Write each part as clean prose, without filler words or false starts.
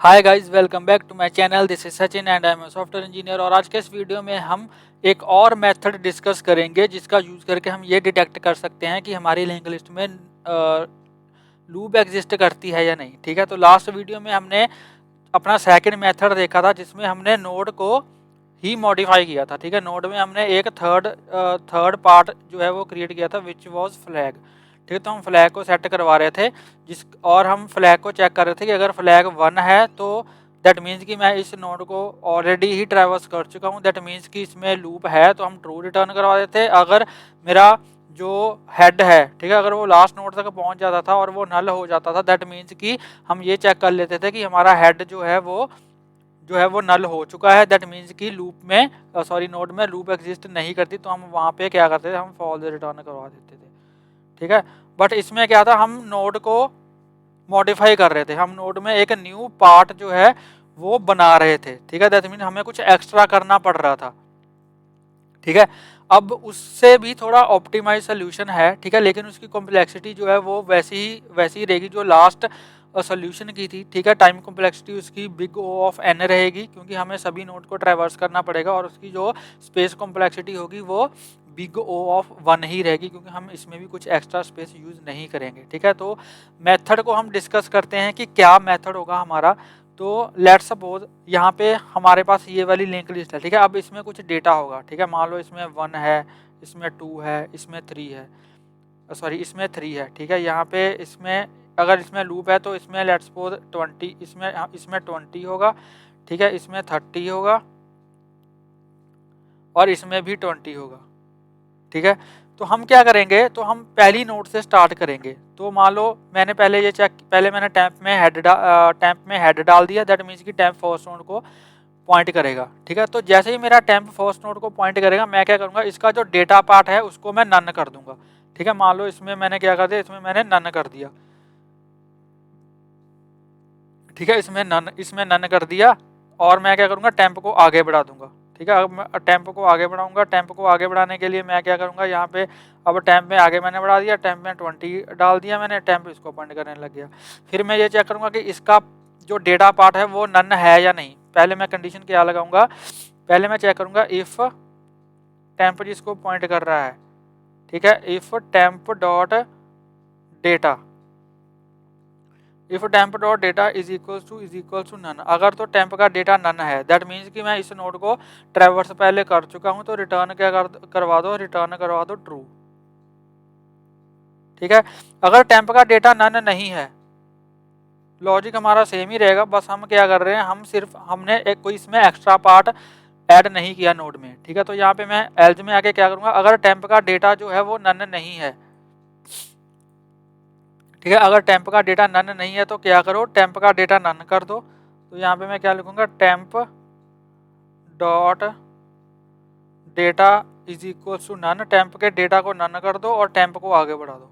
Hi guys, welcome back to my channel. This is Sachin and I am software engineer. और आज के इस video में हम एक और मेथड डिस्कस करेंगे जिसका यूज़ करके हम ये डिटेक्ट कर सकते हैं कि हमारी लिंक लिस्ट में लूप एग्जिस्ट करती है या नहीं। ठीक है, तो लास्ट वीडियो में हमने अपना सेकंड मेथड देखा था जिसमें हमने नोड को ही मॉडिफाई किया था। ठीक है, नोड में हमने एक थर्ड पार्ट जो है वो क्रिएट किया था विच वाज फ्लैग। ठीक है, तो हम फ्लैग को सेट करवा रहे थे और हम फ्लैग को चेक कर रहे थे कि अगर फ्लैग 1 है तो दैट मीन्स कि मैं इस नोड को ऑलरेडी ही ट्रैवर्स कर चुका हूँ, दैट मीन्स कि इसमें लूप है, तो हम ट्रू रिटर्न करवा देते। अगर मेरा जो हेड है, ठीक है, अगर वो लास्ट नोड तक पहुंच जाता था और वो नल हो जाता था, दैट मीन्स कि हम ये चेक कर लेते थे कि हमारा हेड जो है वो नल हो चुका है। दैट मीन्स कि लूप में नोड में लूप एग्जिस्ट नहीं करती, तो हम वहाँ पे क्या करते थे, हम फॉल्स रिटर्न करवा देते थे। ठीक है, बट इसमें क्या था, हम नोड को मॉडिफाई कर रहे थे, हम नोड में एक न्यू पार्ट जो है वो बना रहे थे। ठीक है, दैट मीन हमें कुछ एक्स्ट्रा करना पड़ रहा था। ठीक है, अब उससे भी थोड़ा ऑप्टिमाइज सोल्यूशन है। ठीक है, लेकिन उसकी कॉम्प्लेक्सिटी जो है वो वैसी ही रहेगी जो लास्ट सोल्यूशन की थी। ठीक है, टाइम कॉम्प्लेक्सिटी उसकी बिग ओ ऑफ एन रहेगी क्योंकि हमें सभी नोड को ट्रैवर्स करना पड़ेगा, और उसकी जो स्पेस कॉम्प्लेक्सिटी होगी वो बिग ओ ऑफ 1 ही रहेगी क्योंकि हम इसमें भी कुछ एक्स्ट्रा स्पेस यूज नहीं करेंगे। ठीक है, तो मेथड को हम डिस्कस करते हैं कि क्या मेथड होगा हमारा। तो लेट्स सपोज यहाँ पे हमारे पास ये वाली लिंक लिस्ट है। ठीक है, अब इसमें कुछ डेटा होगा। ठीक है, मान लो इसमें 1 है, इसमें 2 है, इसमें 3 है, इसमें 3 है। ठीक है, यहाँ पे इसमें अगर इसमें लूप है तो इसमें लेट्स सपोज 20, इसमें 20 होगा। ठीक है, इसमें 30 होगा और इसमें भी 20 होगा। ठीक है, तो हम क्या करेंगे, तो हम पहली नोड से स्टार्ट करेंगे। तो मान लो मैंने पहले मैंने टेम्प में हेड डाल दिया, दैट मीन्स कि टेम्प फर्स्ट नोड को पॉइंट करेगा। ठीक है, तो जैसे ही मेरा टेम्प फर्स्ट नोड को पॉइंट करेगा, मैं क्या करूंगा, इसका जो डेटा पार्ट है उसको मैं नन कर दूंगा। ठीक है, मान लो इसमें मैंने क्या कर दिया, इसमें मैंने नन कर दिया। ठीक है, इसमें नन कर दिया और मैं क्या करूंगा, टेम्प को आगे बढ़ा दूंगा। ठीक है, अब मैं टेम्प को आगे बढ़ाऊंगा। टेम्प को आगे बढ़ाने के लिए मैं क्या करूंगा, यहाँ पे अब टेम्प में आगे मैंने बढ़ा दिया, टेम्प में 20 डाल दिया मैंने, टेम्प इसको पॉइंट करने लग गया। फिर मैं ये चेक करूंगा कि इसका जो डेटा पार्ट है वो नन है या नहीं। पहले मैं कंडीशन क्या लगाऊंगा, पहले मैं चेक करूंगा इफ टेम्प जिसको पॉइंट कर रहा है। ठीक है, if temp dot data if temp dot data is equal to none, अगर तो टेम्प का डेटा नन है, दैट मीन्स कि मैं इस नोड को ट्रैवर्स पहले कर चुका हूं, तो रिटर्न करवा दो ट्रू। ठीक है, अगर टेम्प का डेटा नन नहीं है, लॉजिक हमारा सेम ही रहेगा, बस हम क्या कर रहे हैं, हमने एक कोई इसमें एक्स्ट्रा पार्ट ऐड नहीं किया नोड में। ठीक है, तो यहाँ पे मैं एल्ज में आके क्या करूंगा, अगर टेम्प का डेटा जो है वो नन नहीं है। ठीक है, अगर टेम्प का डेटा नन नहीं है तो क्या करो, टेम्प का डेटा नन कर दो। तो यहाँ पे मैं क्या लिखूंगा, temp dot data is equal to none, temp के डेटा को नन कर दो और टेम्प को आगे बढ़ा दो।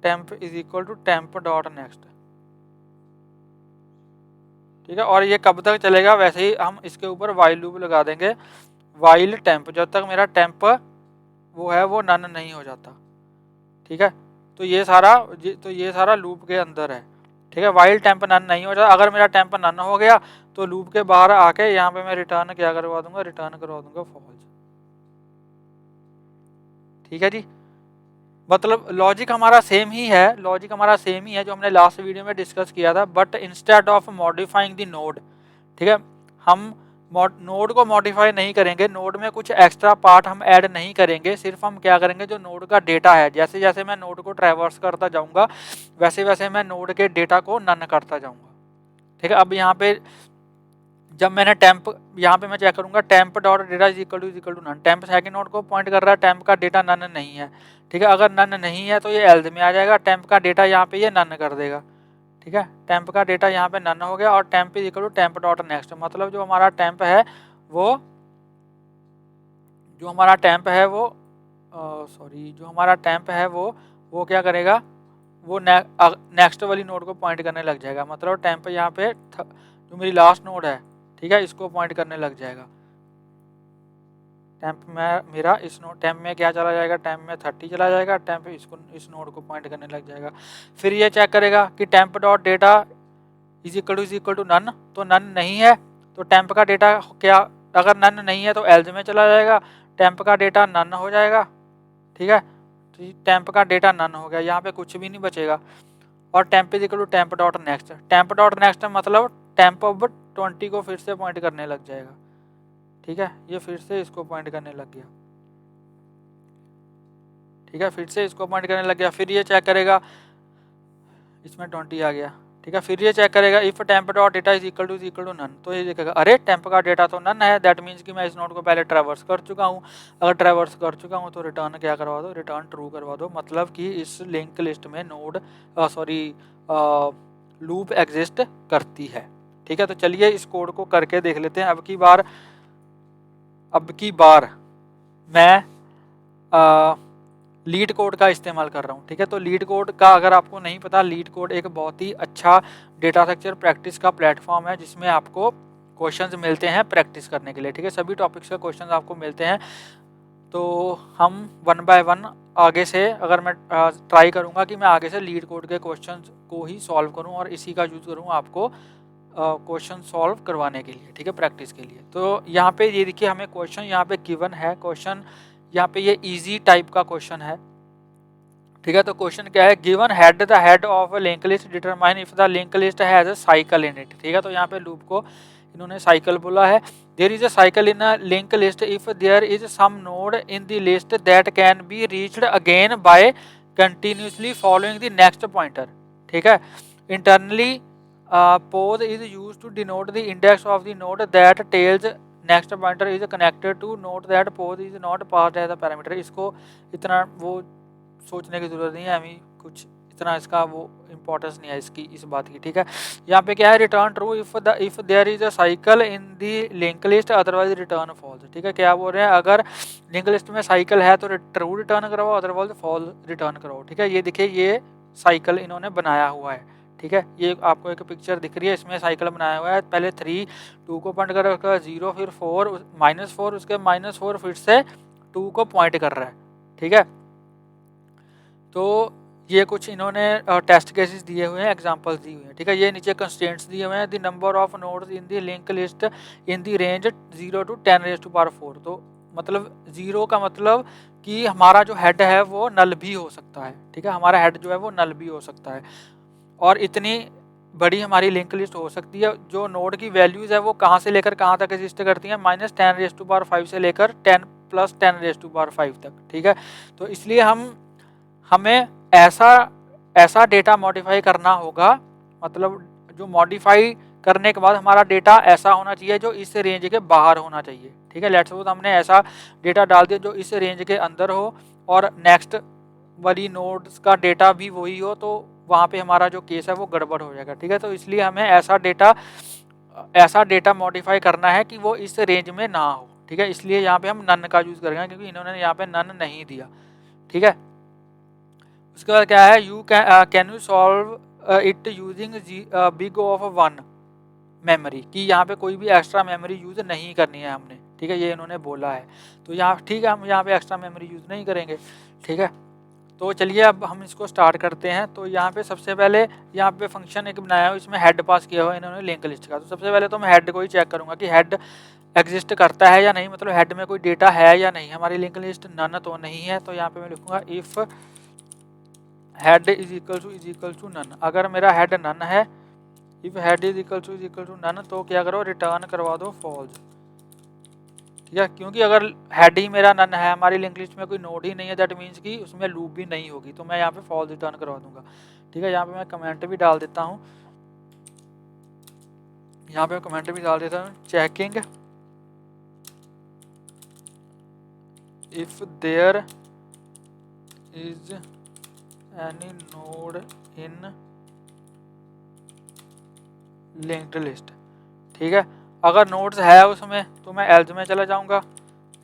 Temp is equal to temp dot next. ठीक है, और ये कब तक चलेगा, वैसे ही हम इसके ऊपर वाइल लूप लगा देंगे, वाइल टेम्प, जब तक मेरा टेम्प वो है वो नन नहीं हो जाता। ठीक है, तो ये सारा लूप के अंदर है। ठीक है, वाइल टेम्प नन नहीं हो जाता, अगर मेरा टेम्प नन हो गया तो लूप के बाहर आके यहाँ पे मैं रिटर्न करवा दूंगा फॉल्स। ठीक है जी, मतलब लॉजिक हमारा सेम ही है जो हमने लास्ट वीडियो में डिस्कस किया था, but instead of modifying the node, ठीक है, हम नोड को मॉडिफाई नहीं करेंगे, नोड में कुछ एक्स्ट्रा पार्ट हम ऐड नहीं करेंगे, सिर्फ हम क्या करेंगे, जो नोड का डेटा है, जैसे जैसे मैं नोड को ट्रैवर्स करता जाऊंगा वैसे वैसे मैं नोड के डेटा को नन करता जाऊंगा। ठीक है, अब यहाँ पे जब मैंने यहाँ पे मैं चेक करूंगा, temp dot data is equal to none, temp second node को पॉइंट कर रहा है, टेम्प का डेटा नन नहीं है। ठीक है, अगर नन नहीं है तो ये एल्स में आ जाएगा, टेम्प का डेटा यहाँ पे ये नन कर देगा। ठीक है, टेम्प का डेटा यहाँ पे नन हो गया और temp is equal to temp dot next, मतलब जो हमारा टेम्प है वो जो हमारा टेम्प है वो जो हमारा टेम्प है वो क्या करेगा, वो नेक्स्ट वाली नोड को पॉइंट करने लग जाएगा, मतलब टेम्प यहाँ पे जो मेरी लास्ट नोड है, ठीक है, इसको पॉइंट करने लग जाएगा। टेम्प में मेरा टेम्प में क्या चला जाएगा, टेम्प में 30 चला जाएगा, टेम्प इस नोड को पॉइंट करने लग जाएगा। फिर ये चेक करेगा कि temp dot data is equal to none, तो नन नहीं है तो टेम्प का डेटा क्या, अगर नन नहीं है तो एल्स में चला जाएगा, टेम्प का डेटा नन हो जाएगा। ठीक है, तो टेम्प का डेटा नन हो गया, यहाँ पे कुछ भी नहीं बचेगा। और temp is equal to temp dot next, temp dot next मतलब टेम्प अब 20 को फिर से पॉइंट करने लग जाएगा। ठीक है, ये फिर से इसको पॉइंट करने लग गया। ठीक है, फिर से इसको पॉइंट करने लग गया, फिर ये चेक करेगा, इसमें 20 आ गया। ठीक है, फिर ये चेक करेगा if temp dot data is equal to none, तो ये देखेगा अरे टेम्प का डेटा तो नन है, दैट मीन्स कि मैं इस नोड को पहले ट्रैवर्स कर चुका हूँ। अगर ट्रैवर्स कर चुका हूँ तो रिटर्न क्या करवा दो, रिटर्न ट्रू करवा दो, मतलब कि इस लिंक लिस्ट में नोड लूप एग्जिस्ट करती है। ठीक है, तो चलिए इस कोड को करके देख लेते हैं। अब की बार मैं लीड कोड का इस्तेमाल कर रहा हूँ। ठीक है, तो लीड कोड का अगर आपको नहीं पता, लीड कोड एक बहुत ही अच्छा डेटा स्ट्रक्चर प्रैक्टिस का प्लेटफॉर्म है जिसमें आपको क्वेश्चंस मिलते हैं प्रैक्टिस करने के लिए। ठीक है, सभी टॉपिक्स के क्वेश्चंस आपको मिलते हैं। तो हम 1 बाय 1 आगे से, अगर मैं ट्राई करूँगा कि मैं आगे से लीड कोड के क्वेश्चंस को ही सॉल्व करूँ और इसी का यूज़ करूँ आपको क्वेश्चन सॉल्व करवाने के लिए। ठीक है, प्रैक्टिस के लिए। तो यहाँ पे ये देखिए हमें क्वेश्चन यहाँ पे गिवन है, क्वेश्चन यहाँ पे ये इजी टाइप का क्वेश्चन है। ठीक है, तो क्वेश्चन क्या है, given head the head of a link list determine if the link list has a cycle in it. ठीक है, तो यहाँ पे लूप को इन्होंने साइकिल बोला है। There is a cycle in a link list if there is some node in the list that can be reached again by continuously following the next pointer. ठीक है, internally pose is used to denote the index of the node that tails next pointer is connected to note that pose is not passed as a parameter। इसको इतना वो सोचने की जरूरत नहीं है, हमें कुछ इतना इसका वो इम्पोर्टेंस नहीं है इसकी, इस बात की। ठीक है, यहाँ पे क्या है, return true if there is a cycle in the link list otherwise return false. ठीक है, क्या बोल रहे हैं, अगर लिंक लिस्ट में साइकिल है तो ट्रू रिटर्न कराओ, अदरवाइज फॉल्स रिटर्न कराओ। ठीक है, ये देखिए ये साइकिल इन्होंने बनाया हुआ है। ठीक है, ये आपको एक पिक्चर दिख रही है, इसमें साइकिल बनाया हुआ है, पहले 3 2 को पॉइंट कर रहा है, उसके बाद 0 फिर 4 -4 उसके -4 फिर से 2 को पॉइंट कर रहा है। ठीक है, तो ये कुछ इन्होंने टेस्ट केसेस दिए हुए हैं, एग्जांपल्स दिए हुए हैं। ठीक है, ये नीचे कंस्ट्रेंट्स दिए हुए हैं, the number of nodes in the link list in the range 0 to 10⁴। तो मतलब 0 का मतलब कि हमारा जो हेड है वो नल भी हो सकता है। ठीक है, हमारा हेड जो है वो नल भी हो सकता है, और इतनी बड़ी हमारी लिंक लिस्ट हो सकती है। जो नोड की वैल्यूज़ है वो कहाँ से लेकर कहाँ तक एग्जिस्ट करती हैं, -10⁵ से लेकर 10 + 10⁵ तक। ठीक है, तो इसलिए हमें ऐसा डेटा मॉडिफाई करना होगा, मतलब जो मॉडिफाई करने के बाद हमारा डेटा ऐसा होना चाहिए जो इस रेंज के बाहर होना चाहिए। ठीक है, लेट्स सपोज हमने ऐसा डेटा डाल दिया जो इस रेंज के अंदर हो और नेक्स्ट वाली नोड्स का डेटा भी वही हो, तो वहाँ पे हमारा जो केस है वो गड़बड़ हो जाएगा। ठीक है, तो इसलिए हमें ऐसा डेटा मॉडिफाई करना है कि वो इस रेंज में ना हो। ठीक है, इसलिए यहाँ पे हम नन का यूज़ करेंगे क्योंकि इन्होंने यहाँ पे नन नहीं दिया। ठीक है, उसके बाद क्या है, you can you solve it using big of 1 memory, कि यहाँ पे कोई भी एक्स्ट्रा मेमोरी यूज़ नहीं करनी है हमने। ठीक है, ये इन्होंने बोला है, तो यहाँ ठीक है हम यहाँ पे एक्स्ट्रा मेमोरी यूज़ नहीं करेंगे। ठीक है, तो चलिए अब हम इसको स्टार्ट करते हैं। तो यहाँ पे सबसे पहले यहाँ पे फंक्शन एक बनाया हुआ, इसमें हेड पास किया हुआ है इन्होंने लिंक लिस्ट का। तो सबसे पहले तो मैं हेड को ही चेक करूँगा कि हेड एग्जिस्ट करता है या नहीं, मतलब हेड में कोई डेटा है या नहीं। हमारी लिंक लिस्ट नन तो नहीं है, तो यहाँ पे मैं लिखूँगा if head is equal to none. अगर मेरा हेड नन है, if head is equal to none, तो क्या करो, रिटर्न करवा दो फॉल्स। ठीक है, क्योंकि अगर हेड ही मेरा नन है, हमारी लिंक लिस्ट में कोई नोड ही नहीं है, दैट मीन्स कि उसमें लूप भी नहीं होगी, तो मैं यहाँ पे फॉल्स रिटर्न करवा दूंगा। ठीक है, यहाँ पे मैं कमेंट भी डाल देता हूँ, यहाँ पे कमेंट भी डाल देता हूँ, checking if there is any node in linked list. ठीक है, अगर नोड्स है उसमें तो मैं एल्स में चला जाऊंगा,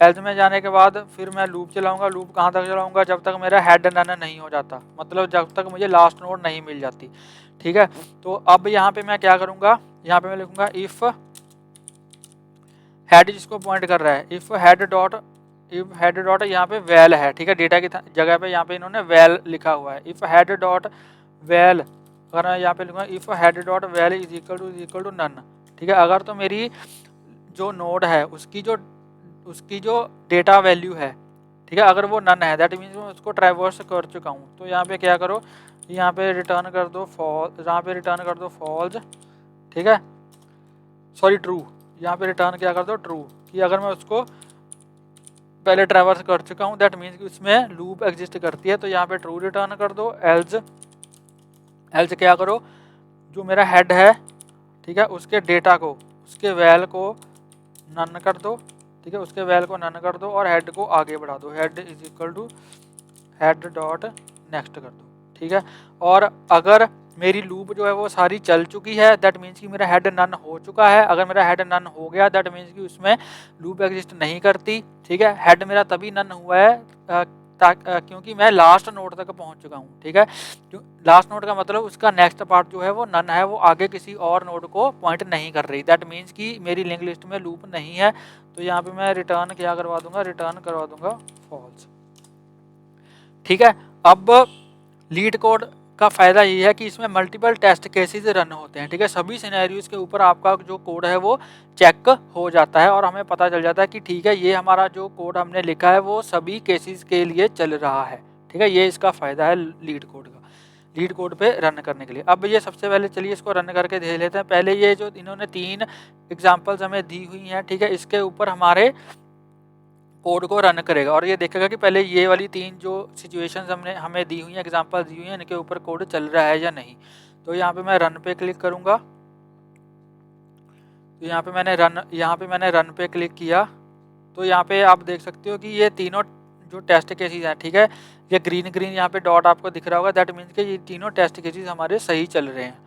एल्स में जाने के बाद फिर मैं लूप चलाऊंगा। लूप कहाँ तक चलाऊंगा, जब तक मेरा हेड नन नहीं हो जाता, मतलब जब तक मुझे लास्ट नोड नहीं मिल जाती। ठीक है, तो अब यहाँ पे मैं क्या करूँगा, यहाँ पे मैं लिखूँगा इफ़ हेड जिसको पॉइंट कर रहा है, इफ़ हेड डॉट यहाँ पे वैल है। ठीक है, डेटा की जगह पे यहाँ पे इन्होंने वैल लिखा हुआ है। इफ़ हेड डॉट वैल अगर मैं यहाँ पे लिखूँगा if head dot value is equal to none, ठीक है। अगर तो मेरी जो नोड है उसकी जो डेटा वैल्यू है, ठीक है, अगर वो नन है दैट मीन्स मैं उसको ट्रैवर्स कर चुका हूँ। तो यहाँ पे क्या करो, यहाँ पे रिटर्न कर दो फॉल्स, यहाँ पे रिटर्न कर दो फॉल्स, ठीक है, सॉरी ट्रू। यहाँ पे रिटर्न क्या कर दो ट्रू, कि अगर मैं उसको पहले ट्रैवर्स कर चुका हूँ दैट मीन्स कि उसमें लूप एग्जिस्ट करती है। तो यहाँ पे ट्रू रिटर्न कर दो। एल्स क्या करो, जो मेरा हेड है, ठीक है, उसके डेटा को, उसके वैल को नन कर दो, ठीक है, उसके वैल को नन कर दो और हेड को आगे बढ़ा दो, head is equal to head dot next कर दो, ठीक है। और अगर मेरी लूप जो है वो सारी चल चुकी है दैट मीन्स कि मेरा हेड नन हो चुका है। अगर मेरा हेड नन हो गया दैट मीन्स कि उसमें लूप एग्जिस्ट नहीं करती, ठीक है। हेड मेरा तभी नन हुआ है क्योंकि मैं लास्ट नोड तक पहुंच चुका हूं, ठीक है। लास्ट नोड का मतलब उसका नेक्स्ट पार्ट जो है वो नन है, वो आगे किसी और नोड को पॉइंट नहीं कर रही, दैट मीन्स कि मेरी लिंक लिस्ट में लूप नहीं है। तो यहाँ पे मैं रिटर्न क्या करवा दूंगा, रिटर्न करवा दूंगा फॉल्स, ठीक है। अब लीड कोड का फ़ायदा ये है कि इसमें मल्टीपल टेस्ट केसेस रन होते हैं, ठीक है। सभी सिनेरियोज के ऊपर आपका जो कोड है वो चेक हो जाता है और हमें पता चल जाता है कि ठीक है ये हमारा जो कोड हमने लिखा है वो सभी केसेस के लिए चल रहा है, ठीक है। ये इसका फ़ायदा है लीड कोड का, लीड कोड पे रन करने के लिए। अब ये सबसे पहले चलिए इसको रन करके देख लेते हैं। पहले ये जो इन्होंने 3 एग्जाम्पल्स हमें दी हुई हैं, ठीक है, इसके ऊपर हमारे कोड को रन करेगा और ये देखेगा कि पहले ये वाली 3 जो सिचुएशंस हमें दी हुई हैं, एग्जांपल दी हुई हैं, इनके ऊपर कोड चल रहा है या नहीं। तो यहाँ पे मैं रन पे क्लिक करूँगा। तो यहाँ पे मैंने रन पे क्लिक किया। तो यहाँ पे आप देख सकते हो कि ये तीनों जो टेस्ट केसेस हैं, ठीक है, ये ग्रीन यहाँ पे डॉट आपको दिख रहा होगा, दैट मीन्स कि ये तीनों टेस्ट केसेस हमारे सही चल रहे हैं,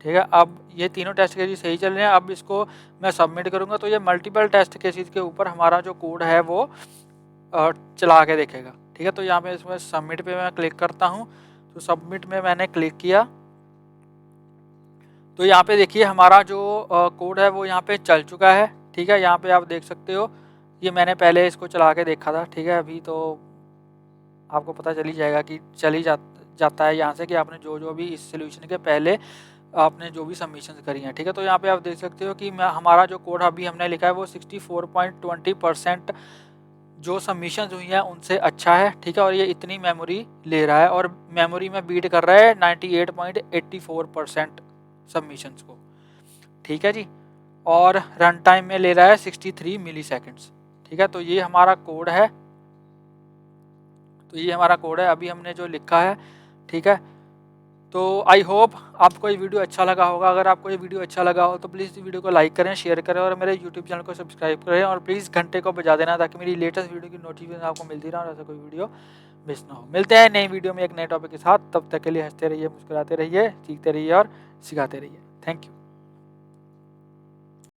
ठीक है। अब ये तीनों टेस्ट केसेस सही चल रहे हैं। अब इसको मैं सबमिट करूँगा तो ये मल्टीपल टेस्ट केसेस के ऊपर हमारा जो कोड है वो चला के देखेगा, ठीक है। तो यहाँ पे इसमें सबमिट पे मैं क्लिक करता हूँ। तो सबमिट में मैंने क्लिक किया तो यहाँ पे देखिए हमारा जो कोड है वो यहाँ पे चल चुका है, ठीक है। यहाँ पे आप देख सकते हो, ये मैंने पहले इसको चला के देखा था, ठीक है। अभी तो आपको पता चल ही जाएगा कि चल ही जाता है यहाँ से कि आपने जो भी इस सोल्यूशन के पहले आपने जो भी सबमिशन करी हैं, ठीक है। तो यहाँ पे आप देख सकते हो कि हमारा जो कोड अभी हमने लिखा है वो 64.20% जो सबमिशन हुई हैं उनसे अच्छा है, ठीक है। और ये इतनी मेमोरी ले रहा है और मेमोरी में बीट कर रहा है 98.84% सबमिशंस को, ठीक है जी। और रन टाइम में ले रहा है 63 मिली सेकेंड्स, ठीक है। तो ये हमारा कोड है, अभी हमने जो लिखा है, ठीक है। तो आई होप आपको ये वीडियो अच्छा लगा होगा। अगर आपको ये वीडियो अच्छा लगा हो तो प्लीज़ वीडियो को लाइक करें, शेयर करें और मेरे यूट्यूब चैनल को सब्सक्राइब करें और प्लीज़ घंटे को बजा देना ताकि मेरी लेटेस्ट वीडियो की नोटिफिकेशन आपको मिलती रहे और ऐसा कोई वीडियो मिस ना हो। मिलते हैं नई वीडियो में एक नए टॉपिक के साथ, तब तक के लिए हंसते रहिए, मुस्कुराते रहिए, सीखते रहिए और सिखाते रहिए। Thank you.